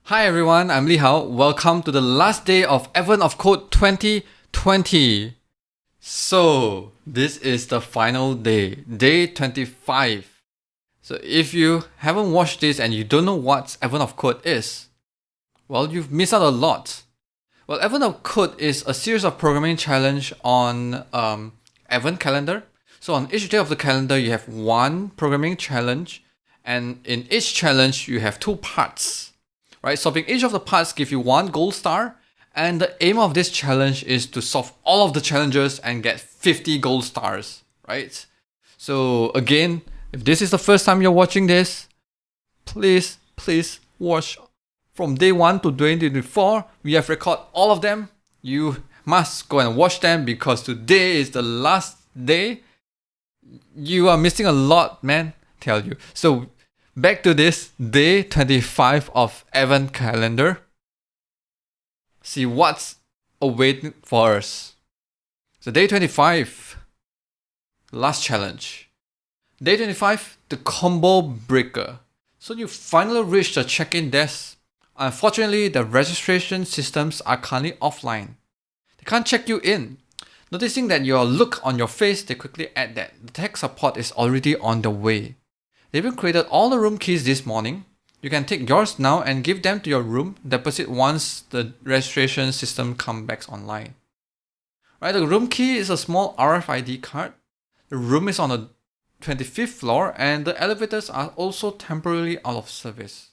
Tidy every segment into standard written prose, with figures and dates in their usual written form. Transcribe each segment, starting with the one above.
Hi everyone, I'm Li Hao. Welcome to the last day of Advent of Code 2020. So, this is the final day, day 25. So, if you haven't watched this and you don't know what Advent of Code is, well, you've missed out a lot. Well, Advent of Code is a series of programming challenge on Advent calendar. So, on each day of the calendar, you have one programming challenge, and in each challenge, you have two parts. Right, solving each of the parts give you one gold star, and the aim of this challenge is to solve all of the challenges and get 50 gold stars, right? So again, if this is the first time you're watching this, please watch from day 1 to 2024. We have recorded all of them. You must go and watch them because today is the last day. You are missing a lot, man, tell you. So back to this day 25 of Advent calendar. See what's awaiting for us. So day 25, last challenge. Day 25, the combo breaker. So you finally reached the check-in desk. Unfortunately, the registration systems are currently offline. They can't check you in. Noticing that your look on your face, they quickly add that the tech support is already on the way. They even created all the room keys this morning. You can take yours now and give them to your room, deposit once the registration system comes back online. Right, the room key is a small RFID card. The room is on the 25th floor and the elevators are also temporarily out of service.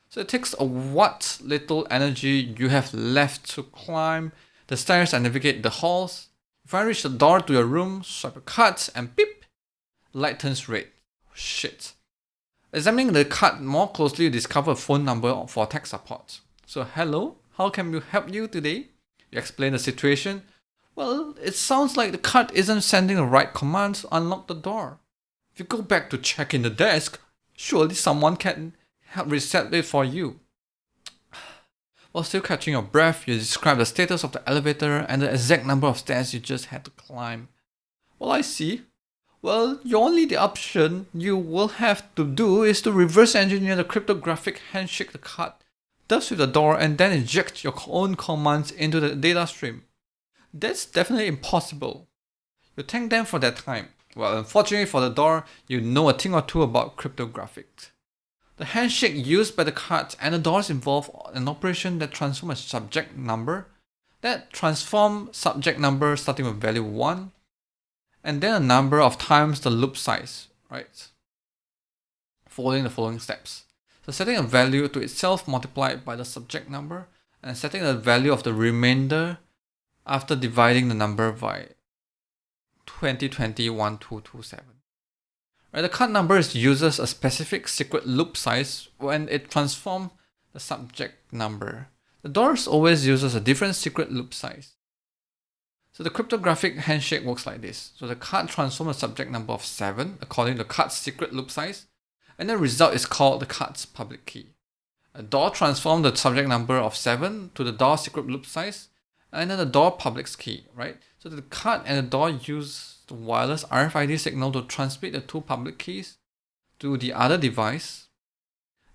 So it takes what little energy you have left to climb the stairs and navigate the halls. If I reach the door to your room, swipe a card and beep, light turns red. Shit. Examining the card more closely, you discover a phone number for tech support. So, hello, how can we help you today? You explain the situation. Well, it sounds like the card isn't sending the right commands to unlock the door. If you go back to check in the desk, surely someone can help reset it for you. While still catching your breath, you describe the status of the elevator and the exact number of stairs you just had to climb. Well, I see. Well, the option you will have to do is to reverse engineer the cryptographic handshake the card does with the door and then inject your own commands into the data stream. That's definitely impossible. You thank them for their time. Well, unfortunately for the door, you know a thing or two about cryptographic. The handshake used by the cards and the doors involve an operation that transforms a subject number. That transform subject number starting with value 1 and then a number of times the loop size, right? Following the following steps. So setting a value to itself multiplied by the subject number and setting the value of the remainder after dividing the number by 20201227. Right, the card number uses a specific secret loop size when it transforms the subject number. The doors always uses a different secret loop size. So the cryptographic handshake works like this. So the card transforms a subject number of 7 according to the card's secret loop size, and the result is called the card's public key. A door transforms the subject number of 7 to the door secret loop size, and then the door public key, right? So the card and the door use the wireless RFID signal to transmit the two public keys to the other device.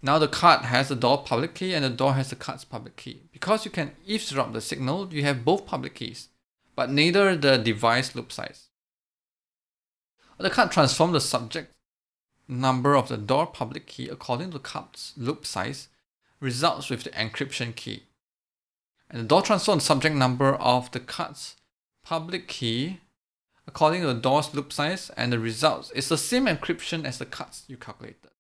Now the card has the door public key and the door has the card's public key. Because you can eavesdrop the signal, you have both public keys, but neither the device loop size. The card transforms the subject number of the door public key according to the card's loop size, results with the encryption key. And the door transforms the subject number of the card's public key according to the door's loop size, and the results is the same encryption as the cards you calculated.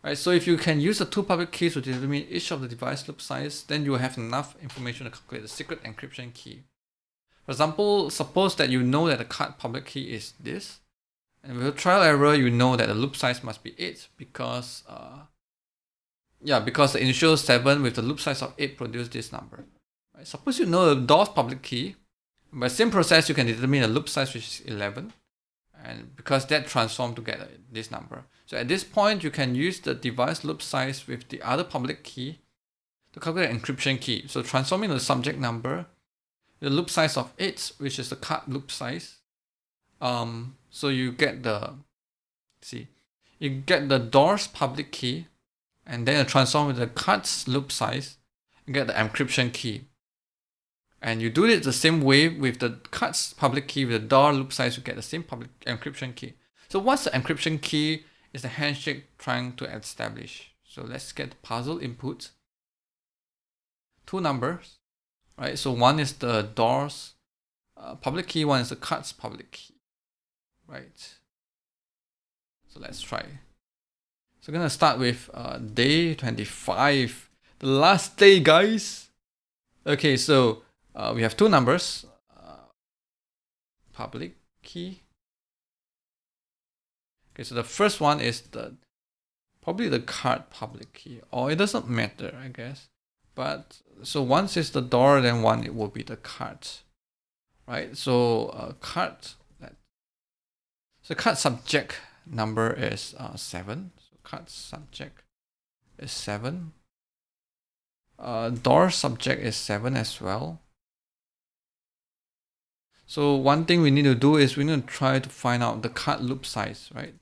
Right, so if you can use the two public keys to determine each of the device loop size, then you will have enough information to calculate the secret encryption key. For example, suppose that you know that the card public key is this, and with a trial error, you know that the loop size must be 8 because the initial 7 with the loop size of 8 produce this number. Right? Suppose you know the door's public key, by the same process, you can determine the loop size, which is 11, and because that transforms to get this number. So at this point, you can use the device loop size with the other public key to calculate encryption key. So transforming the subject number, the loop size of 8, which is the card loop size. So you get the door's public key and then you transform with the card's loop size, you get the encryption key. And you do it the same way with the card's public key, with the door loop size, you get the same public encryption key. So what's the encryption key? Is the handshake trying to establish. So let's get the puzzle input. Two numbers, right? So one is the door's public key, one is the card's public key, right? So let's try. So we're gonna start with day 25, the last day, guys. Okay, so we have two numbers, public key. Okay, so the first one is probably the card public key, or it doesn't matter, I guess. But so once is the door, then one it will be the card, right? So card. So card subject number is 7. So card subject is 7. Door subject is 7 as well. So one thing we need to do is we need to try to find out the card loop size, right?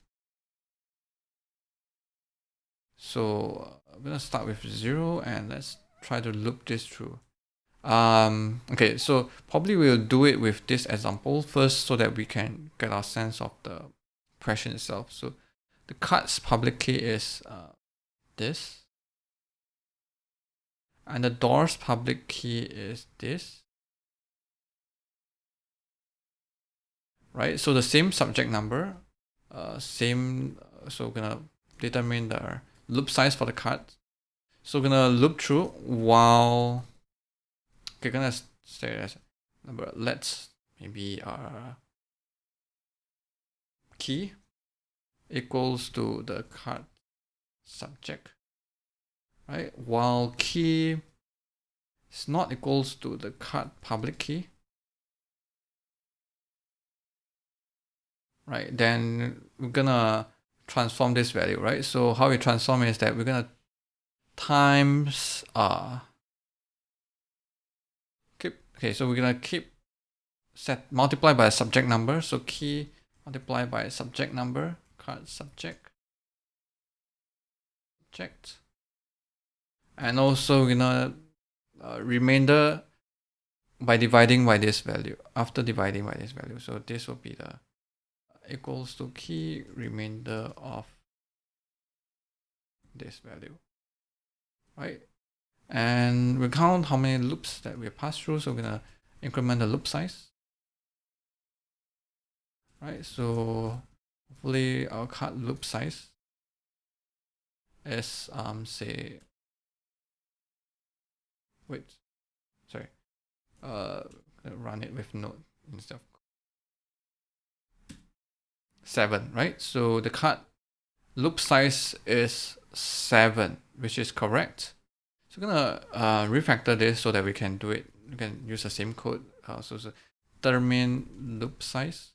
So I'm gonna start with 0 and let's try to loop this through. Okay, so probably we'll do it with this example first so that we can get our sense of the question itself. So the card's public key is this, and the door's public key is this, right? So the same subject number, so we're gonna determine the loop size for the card. So we're gonna loop through while, okay, gonna say as number, let's maybe key equals to the card subject, right? While key is not equals to the card public key, right? Then we're gonna transform this value, right? So how we transform is that we're gonna times okay, so we're gonna multiply by a subject number. So key multiply by subject number, card subject, and also we're gonna remainder by dividing by this value. After dividing by this value, so this will be the equals to key remainder of this value, right? And we count how many loops that we pass through. So we're gonna increment the loop size, right? So hopefully our card loop size is say, run it with node instead of 7, right? So the card loop size is 7, which is correct. So we're gonna refactor this so that we can do it. We can use the same code. So determine loop size.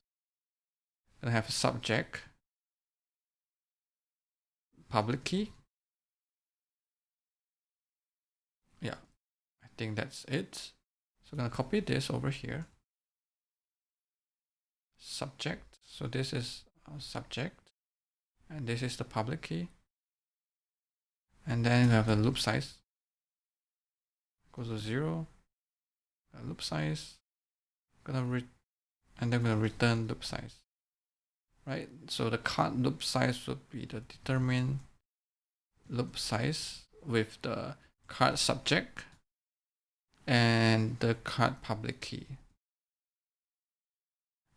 Gonna have subject, public key. Yeah, I think that's it. So I'm gonna copy this over here. Subject. So this is our subject, and this is the public key. And then we have the loop size. Goes to 0. Loop size. And then I'm gonna return loop size. Right? So the card loop size would be the determine loop size with the card subject and the card public key.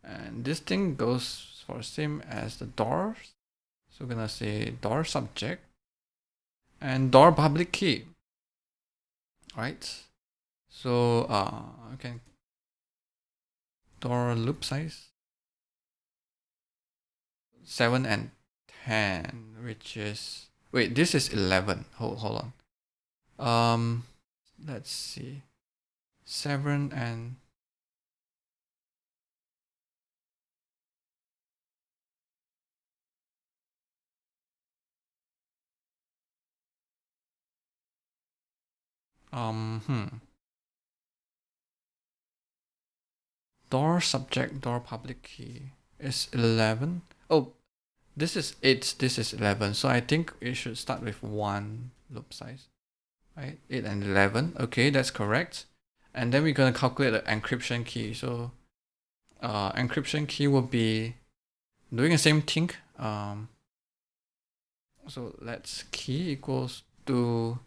And this thing goes for same as the doors. So we're gonna say door subject and door public key. Right? So okay, door loop size 7 and 10, which is, wait, this is 11. Hold on. Let's see, 7 and door subject, door public key is 11. Oh, this is 8, this is 11. So I think it should start with 1. loop size, right? 8 and 11. Okay, that's correct. And then we're going to calculate the encryption key. So encryption key will be doing the same thing. So let's key equals to,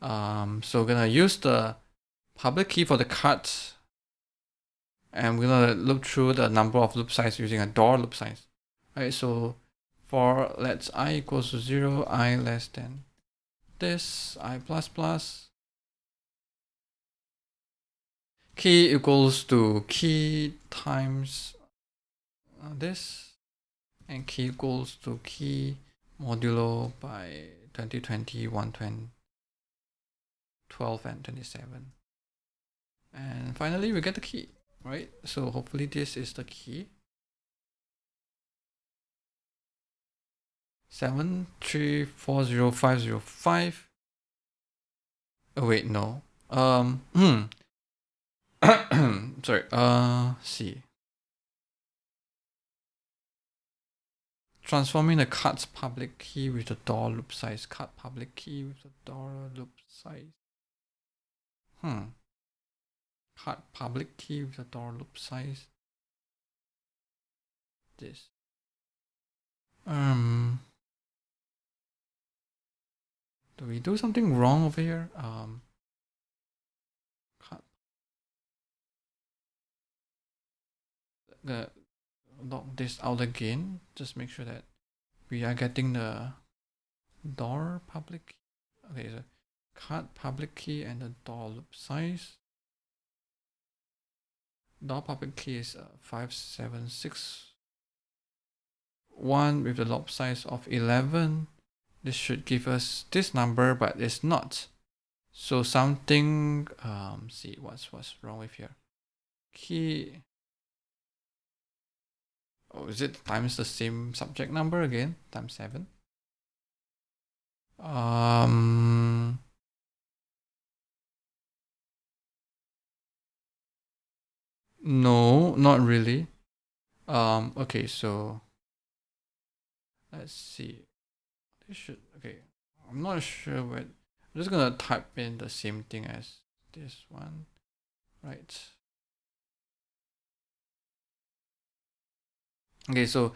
so we're gonna use the public key for the cut, and we're gonna look through the number of loop size using a door loop size. Right, so for let's I equals to 0, I less than this, I plus plus, key equals to key times this, and key equals to key modulo by 2020, 120, 12, and 27. And finally, we get the key, right? So hopefully this is the key. 7340505. Oh wait, no. Sorry. See. Transforming the card's public key with the door loop size. Card public key with the door loop size. Card public key with the door loop size. This. Do we do something wrong over here? Log this out again. Just make sure that we are getting the door public key. Okay, so card public key and the door loop size. Door public key is 5761 with the loop size of 11. This should give us this number, but it's not. So something, see what's wrong with here. Key. Oh, is it times the same subject number again? Times 7. No, not really. Okay, so let's see. This should, okay. I'm not sure what. I'm just gonna type in the same thing as this one, right? Okay, so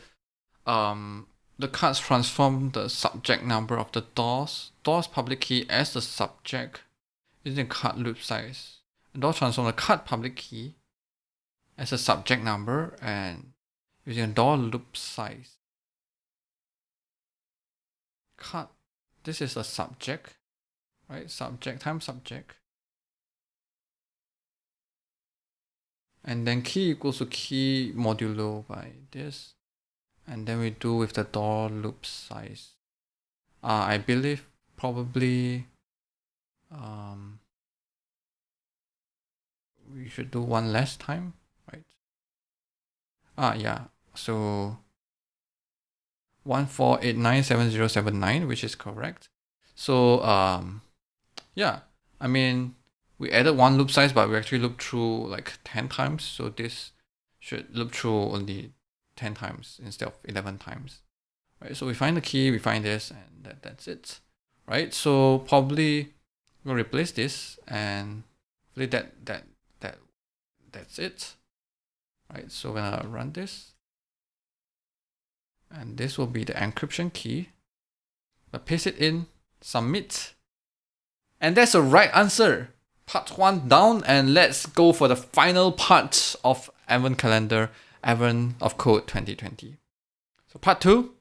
the cards transform the subject number of the door's public key as the subject using card loop size. The door transform the card public key as a subject number and using a door loop size. Card, this is a subject, right? Subject times subject. And then key equals to key modulo by this. And then we do with the door loop size. I believe probably we should do one less time, right? Yeah. So 14897079, which is correct. So yeah, I mean, we added one loop size, but we actually looped through like 10 times. So this should loop through only 10 times instead of 11 times, right? So we find the key, we find this, and that's it, right? So probably we'll replace this, and hopefully that's it, right? So we're gonna run this, and this will be the encryption key. But paste it in, submit, and that's the right answer. Part 1 down, and let's go for the final part of Advent Calendar, Advent of Code 2020. So part 2,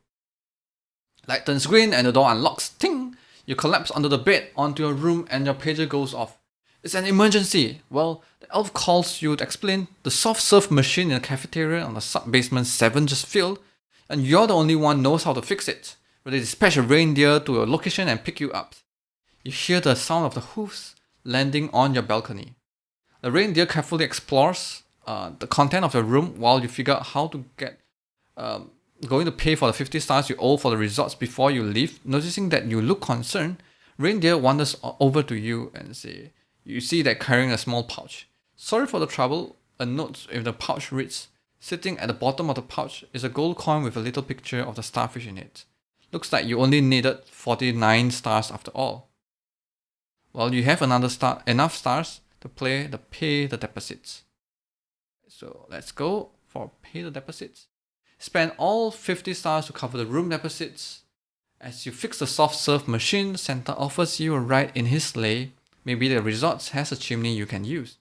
light turns green and the door unlocks. Ting! You collapse onto the bed, onto your room, and your pager goes off. It's an emergency. Well, the elf calls you to explain the soft serve machine in the cafeteria on the sub-basement 7 just failed, and you're the only one knows how to fix it. But they dispatch a reindeer to your location and pick you up. You hear the sound of the hoofs landing on your balcony. The reindeer carefully explores the content of your room while you figure out how to get going to pay for the 50 stars you owe for the resorts before you leave. Noticing that you look concerned, reindeer wanders over to you and you see that carrying a small pouch. Sorry for the trouble. A note with the pouch reads, sitting at the bottom of the pouch is a gold coin with a little picture of the starfish in it. Looks like you only needed 49 stars after all. Well, you have enough stars to pay the deposits. So let's go for pay the deposits. Spend all 50 stars to cover the room deposits. As you fix the soft serve machine, Santa offers you a ride in his sleigh. Maybe the resort has a chimney you can use.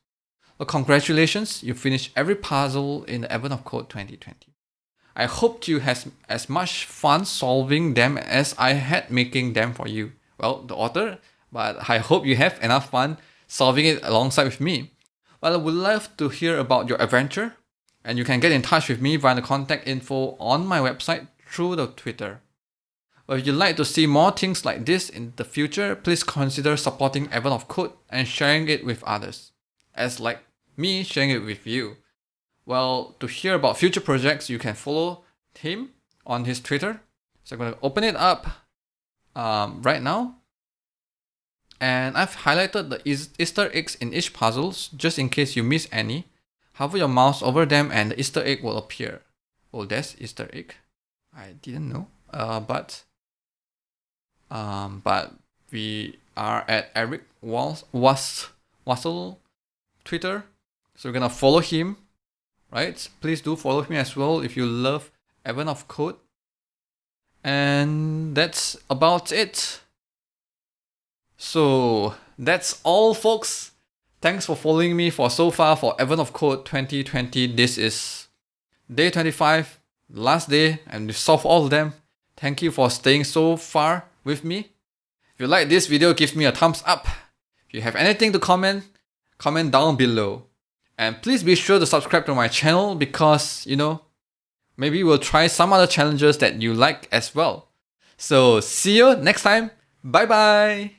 Well, congratulations, you finished every puzzle in the Advent of Code 2020. I hoped you had as much fun solving them as I had making them for you. Well, the author, but I hope you have enough fun solving it alongside with me. Well, I would love to hear about your adventure, and you can get in touch with me via the contact info on my website through the Twitter. Well, if you'd like to see more things like this in the future, please consider supporting Advent of Code and sharing it with others, as like me sharing it with you. Well, to hear about future projects, you can follow him on his Twitter. So I'm going to open it up right now. And I've highlighted the Easter eggs in each puzzle, just in case you miss any. Hover your mouse over them and the Easter egg will appear. Oh, that's Easter egg. I didn't know. But we are at Eric Wassel Twitter. So we're going to follow him. Right? Please do follow me as well if you love Advent of Code. And that's about it. So that's all, folks. Thanks for following me for so far for Advent of Code 2020. This is day 25, last day, and we solved all of them. Thank you for staying so far with me. If you like this video, give me a thumbs up. If you have anything to comment down below. And please be sure to subscribe to my channel because, maybe we'll try some other challenges that you like as well. So see you next time. Bye bye.